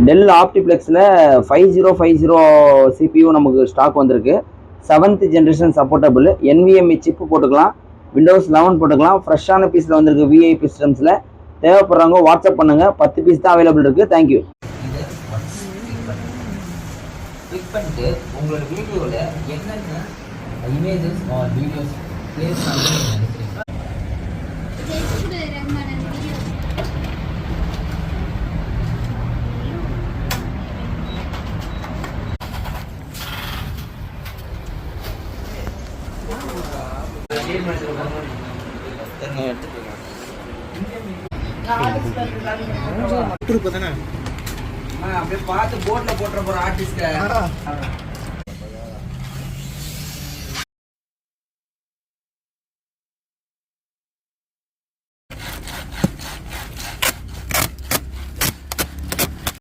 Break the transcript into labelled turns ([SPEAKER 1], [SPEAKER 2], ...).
[SPEAKER 1] Del ஆப்டிப்ளெக்ஸில் 5050 CPU நமக்கு stock வந்திருக்கு. 7th generation supportable. NVMe chip போட்டுக்கலாம், Windows 11 போட்டுக்கலாம். ஃப்ரெஷ்ஷான பீஸில் வந்திருக்கு VIP சிஸ்டம்ஸில். தேவைப்படுறவங்க வாட்ஸ்அப் பண்ணுங்கள். 10 பீஸ் தான் அவைலபிள் இருக்குது. தேங்க்யூ.
[SPEAKER 2] கிளிக் பண்ணிட்டு உங்களோட வீடியோவில் என்னென்ன இமேஜஸ் ஆர் வீடியோஸ் பிளேஸ் பண்ணணும்னு நினைக்கிறீங்க.
[SPEAKER 3] அப்படியே பார்த்து போட்ல போட்டுற போற ஆர்டிஸ்ட்